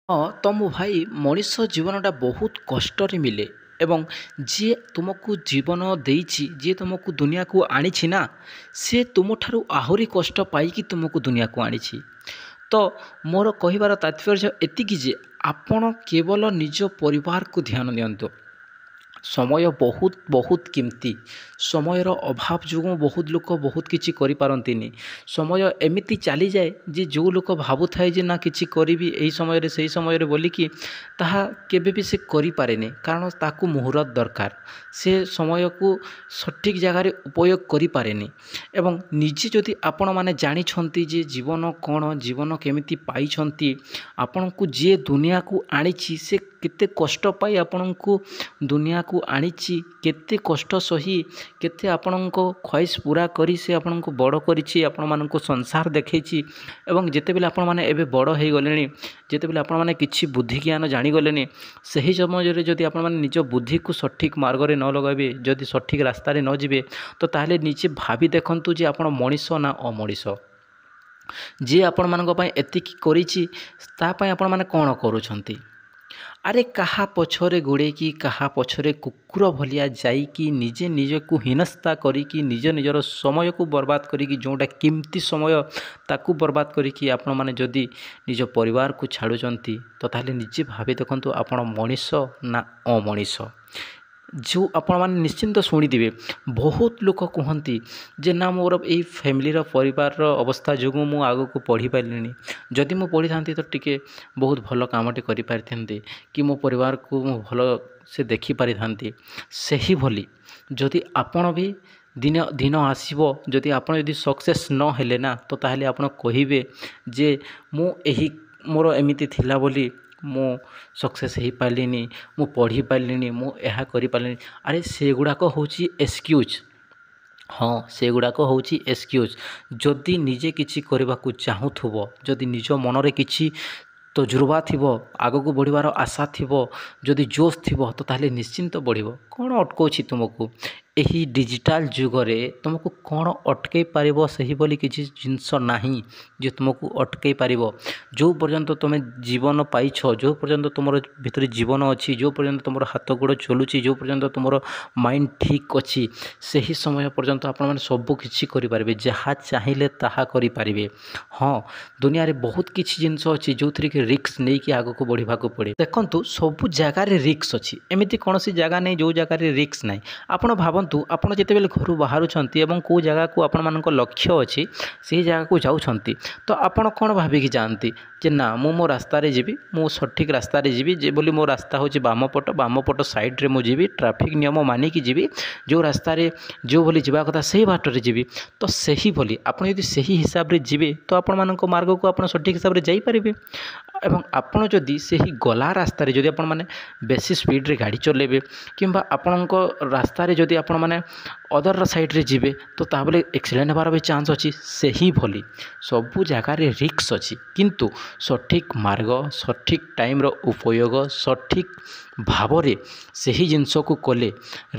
ହଁ ତ ମୋ ଭାଇ ମଣିଷ ଜୀବନଟା ବହୁତ କଷ୍ଟରେ ମିଳେ ଏବଂ ଯିଏ ତୁମକୁ ଜୀବନ ଦେଇଛି ଯିଏ ତୁମକୁ ଦୁନିଆକୁ ଆଣିଛି ନା ସେ ତୁମଠାରୁ ଆହୁରି କଷ୍ଟ ପାଇକି ତୁମକୁ ଦୁନିଆକୁ ଆଣିଛି। ତ ମୋର କହିବାର ତାତ୍ପର୍ଯ୍ୟ ଏତିକି ଯେ ଆପଣ କେବଳ ନିଜ ପରିବାରକୁ ଧ୍ୟାନ ଦିଅନ୍ତୁ। ସମୟ ବହୁତ ବହୁତ କିମତି। ସମୟର ଅଭାବ ଯୋଗୁଁ ବହୁତ ଲୋକ ବହୁତ କିଛି କରିପାରନ୍ତିନି। ସମୟ ଏମିତି ଚାଲିଯାଏ ଯେ ଯେଉଁ ଲୋକ ଭାବୁଥାଏ ଯେ ନା କିଛି କରିବି ଏହି ସମୟରେ ସେହି ସମୟରେ ବୋଲିକି ତାହା କେବେ ବି ସେ କରିପାରେନି, କାରଣ ତାକୁ ମୁହୂର୍ତ୍ତ ଦରକାର। ସେ ସମୟକୁ ସଠିକ୍ ଜାଗାରେ ଉପଯୋଗ କରିପାରେନି। ଏବଂ ନିଜେ ଯଦି ଆପଣମାନେ ଜାଣିଛନ୍ତି ଯେ ଜୀବନ କ'ଣ, ଜୀବନ କେମିତି ପାଇଛନ୍ତି, ଆପଣଙ୍କୁ ଯିଏ ଦୁନିଆକୁ ଆଣିଛି ସେ କେତେ କଷ୍ଟ ପାଇ ଆପଣଙ୍କୁ ଦୁନିଆକୁ ଆଣିଛି, କେତେ କଷ୍ଟ ସହି କେତେ ଆପଣଙ୍କ ଖ୍ୱାଇଶ ପୁରା କରି ସେ ଆପଣଙ୍କୁ ବଡ଼ କରିଛି, ଆପଣମାନଙ୍କୁ ସଂସାର ଦେଖେଇଛି। ଏବଂ ଯେତେବେଳେ ଆପଣମାନେ ଏବେ ବଡ଼ ହୋଇଗଲେଣି, ଯେତେବେଳେ ଆପଣମାନେ କିଛି ବୁଦ୍ଧି ଜ୍ଞାନ ଜାଣିଗଲେଣି, ସେହି ସମୟରେ ଯଦି ଆପଣମାନେ ନିଜ ବୁଦ୍ଧିକୁ ସଠିକ୍ ମାର୍ଗରେ ନ ଲଗାଇବେ, ଯଦି ସଠିକ୍ ରାସ୍ତାରେ ନ ଯିବେ, ତ ତାହେଲେ ନିଜେ ଭାବି ଦେଖନ୍ତୁ ଯେ ଆପଣ ମଣିଷ ନା ଅମଣିଷ। ଯିଏ ଆପଣମାନଙ୍କ ପାଇଁ ଏତିକି କରିଛି ତା ପାଇଁ ଆପଣମାନେ କ'ଣ କରୁଛନ୍ତି? ଆରେ କାହା ପଛରେ ଗୋଡ଼େଇକି, କାହା ପଛରେ କୁକୁର ଭଳିଆ ଯାଇକି ନିଜେ ନିଜକୁ ହୀନସ୍ତା କରିକି ନିଜର ସମୟକୁ ବର୍ବାଦ କରିକି, ଯେଉଁଟା କିମତି ସମୟ ତାକୁ ବର୍ବାଦ କରିକି ଆପଣମାନେ ଯଦି ନିଜ ପରିବାରକୁ ଛାଡ଼ୁଛନ୍ତି, ତ ତାହେଲେ ନିଜେ ଭାବି ଦେଖନ୍ତୁ ଆପଣ ମଣିଷ ନା ଅମଣିଷ। ଯେଉଁ ଆପଣମାନେ ନିଶ୍ଚିନ୍ତ ଶୁଣିଥିବେ ବହୁତ ଲୋକ କୁହନ୍ତି ଯେ ନା ମୋର ଏଇ ଫ୍ୟାମିଲିର ପରିବାରର ଅବସ୍ଥା ଯୋଗୁଁ ମୁଁ ଆଗକୁ ପଢ଼ିପାରିଲିନି। ଯଦି ମୁଁ ପଢ଼ିଥାନ୍ତି ତ ଟିକେ ବହୁତ ଭଲ କାମଟେ କରିପାରିଥାନ୍ତି କି ମୋ ପରିବାରକୁ ମୁଁ ଭଲ ସେ ଦେଖିପାରିଥାନ୍ତି। ସେହିଭଳି ଯଦି ଆପଣ ବି ଦିନ ଆସିବ, ଯଦି ଆପଣ ଯଦି ସକ୍ସେସ୍ ନ ହେଲେ ନା, ତ ତାହେଲେ ଆପଣ କହିବେ ଯେ ମୋର ଏମିତି ଥିଲା ବୋଲି ମୁଁ ସକ୍ସେସ୍ ହେଇପାରିଲିନି, ମୁଁ ପଢ଼ିପାରିଲିନି, ମୁଁ ଏହା କରିପାରିଲିନି। ଆରେ ସେଗୁଡ଼ାକ ହେଉଛି ଏକ୍ସକ୍ୟୁଜ୍। ହଁ, ସେଗୁଡ଼ାକ ହେଉଛି ଏକ୍ସକ୍ୟୁଜ୍। ଯଦି ନିଜେ କିଛି କରିବାକୁ ଚାହୁଁଥିବ, ଯଦି ନିଜ ମନରେ କିଛି ତଜୁର୍ବା ଥିବ, ଆଗକୁ ବଢ଼ିବାର ଆଶା ଥିବ, ଯଦି ଜୋସ୍ ଥିବ, ତ ତାହେଲେ ନିଶ୍ଚିନ୍ତ ବଢ଼ିବ। କ'ଣ ଅଟକାଉଛି ତୁମକୁ? ଏହି ଡିଜିଟାଲ ଯୁଗରେ ତୁମକୁ କ'ଣ ଅଟକାଇ ପାରିବ? ସେହିଭଳି କିଛି ଜିନିଷ ନାହିଁ ଯେ ତୁମକୁ ଅଟକାଇ ପାରିବ। ଯେଉଁ ପର୍ଯ୍ୟନ୍ତ ତୁମେ ଜୀବନ ପାଇଛ, ଯେଉଁ ପର୍ଯ୍ୟନ୍ତ ତୁମର ଭିତରେ ଜୀବନ ଅଛି, ଯେଉଁ ପର୍ଯ୍ୟନ୍ତ ତୁମର ହାତ ଗୋଡ଼ ଚଲୁଛି, ଯେଉଁ ପର୍ଯ୍ୟନ୍ତ ତୁମର ମାଇଣ୍ଡ ଠିକ୍ ଅଛି, ସେହି ସମୟ ପର୍ଯ୍ୟନ୍ତ ଆପଣମାନେ ସବୁ କିଛି କରିପାରିବେ। ଯାହା ଚାହିଁଲେ ତାହା କରିପାରିବେ। ହଁ, ଦୁନିଆରେ ବହୁତ କିଛି ଜିନିଷ ଅଛି ଯେଉଁଥିରେ କି ରିସ୍କ ନେଇକି ଆଗକୁ ବଢ଼ିବାକୁ ପଡ଼େ। ଦେଖନ୍ତୁ, ସବୁ ଜାଗାରେ ରିସ୍କ ଅଛି, ଏମିତି କୌଣସି ଜାଗା ନାହିଁ ଯେଉଁ ଜାଗାରେ ରିସ୍କ ନାହିଁ। ଆପଣ ଭାବନ୍ତୁ, ଆପଣ ଯେତେବେଳେ ଘରୁ ବାହାରୁଛନ୍ତି ଏବଂ କେଉଁ ଜାଗାକୁ ଆପଣମାନଙ୍କ ଲକ୍ଷ୍ୟ ଅଛି ସେହି ଜାଗାକୁ ଯାଉଛନ୍ତି, ତ ଆପଣ କ'ଣ ଭାବିକି ଯାଆନ୍ତି ଯେ ନା ମୁଁ ମୋ ରାସ୍ତାରେ ଯିବି, ମୁଁ ସଠିକ୍ ରାସ୍ତାରେ ଯିବି, ଯେ ବୋଲି ମୋ ରାସ୍ତା ହେଉଛି ବାମପଟ ସାଇଡ଼୍ରେ ମୁଁ ଯିବି, ଟ୍ରାଫିକ୍ ନିୟମ ମାନିକି ଯିବି, ଯେଉଁ ରାସ୍ତାରେ ଯେଉଁଭଳି ଯିବା କଥା ସେହି ବାଟରେ ଯିବି। ତ ସେହିଭଳି ଆପଣ ଯଦି ସେହି ହିସାବରେ ଯିବେ ତ ଆପଣମାନଙ୍କ ମାର୍ଗକୁ ଆପଣ ସଠିକ୍ ହିସାବରେ ଯାଇପାରିବେ। ଏବଂ ଆପଣ ଯଦି ସେହି ଗଲା ରାସ୍ତାରେ ଯଦି ଆପଣମାନେ ବେଶୀ ସ୍ପିଡ଼ରେ ଗାଡ଼ି ଚଲାଇବେ କିମ୍ବା ଆପଣଙ୍କ ରାସ୍ତାରେ ଯଦି ଆପଣମାନେ ଅଦର ସାଇଡ଼୍ରେ ଯିବେ, ତ ତାହେଲେ ଆକ୍ସିଡେଣ୍ଟ ହେବାର ବି ଚାନ୍ସ ଅଛି। ସେହିଭଳି ସବୁ ଜାଗାରେ ରିସ୍କ ଅଛି, କିନ୍ତୁ ସଠିକ୍ ମାର୍ଗ, ସଠିକ୍ ଟାଇମ୍ର ଉପଯୋଗ, ସଠିକ୍ ଭାବରେ ସେହି ଜିନିଷକୁ କଲେ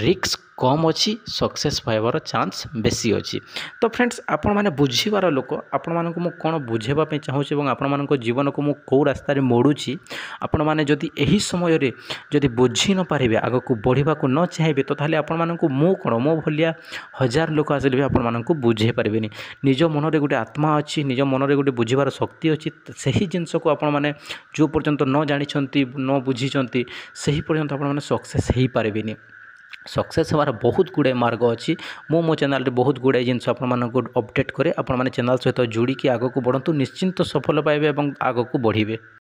ରିସ୍କ କମ୍ ଅଛି, ସକ୍ସେସ୍ ପାଇବାର ଚାନ୍ସ ବେଶୀ ଅଛି। ତ ଫ୍ରେଣ୍ଡସ୍, ଆପଣମାନେ ବୁଝିବାର ଲୋକ, ଆପଣମାନଙ୍କୁ ମୁଁ କ'ଣ ବୁଝାଇବା ପାଇଁ ଚାହୁଁଛି ଏବଂ ଆପଣମାନଙ୍କ ଜୀବନକୁ ମୁଁ କେଉଁ ରାସ୍ତାରେ ମୋଡ଼ୁଛି, ଆପଣମାନେ ଯଦି ଏହି ସମୟରେ ଯଦି ବୁଝି ନ ପାରିବେ, ଆଗକୁ ବଢ଼ିବାକୁ ନ ଚାହିଁବେ, ତ ତାହେଲେ ଆପଣମାନଙ୍କୁ ମୁଁ କ'ଣ, ମୋ ଭଳିଆ ହଜାର ଲୋକ ଆସିଲେ ବି ଆପଣମାନଙ୍କୁ ବୁଝାଇ ପାରିବେନି। ନିଜ ମନରେ ଗୋଟେ ଆତ୍ମା ଅଛି, ନିଜ ମନରେ ଗୋଟେ ବୁଝିବାର ଶକ୍ତି ଅଛି। ସେହି ଜିନିଷକୁ ଆପଣମାନେ ଯେଉଁ ପର୍ଯ୍ୟନ୍ତ ନ ଜାଣିଛନ୍ତି, ନ ବୁଝିଛନ୍ତି, ସେହି ପର୍ଯ୍ୟନ୍ତ ଆପଣମାନେ ସକ୍ସେସ୍ ହେଇପାରିବେନି। ସକ୍ସେସ୍ ହେବାର ବହୁତ ଗୁଡ଼ାଏ ମାର୍ଗ ଅଛି। ମୁଁ ମୋ ଚ୍ୟାନେଲରେ ବହୁତ ଗୁଡ଼ାଏ ଜିନିଷ ଆପଣମାନଙ୍କୁ ଅପଡ଼େଟ୍ କରେ। ଆପଣମାନେ ଚ୍ୟାନେଲ ସହିତ ଯୋଡ଼ିକି ଆଗକୁ ବଢ଼ନ୍ତୁ, ନିଶ୍ଚିନ୍ତ ସଫଳ ପାଇବେ ଏବଂ ଆଗକୁ ବଢ଼ିବେ।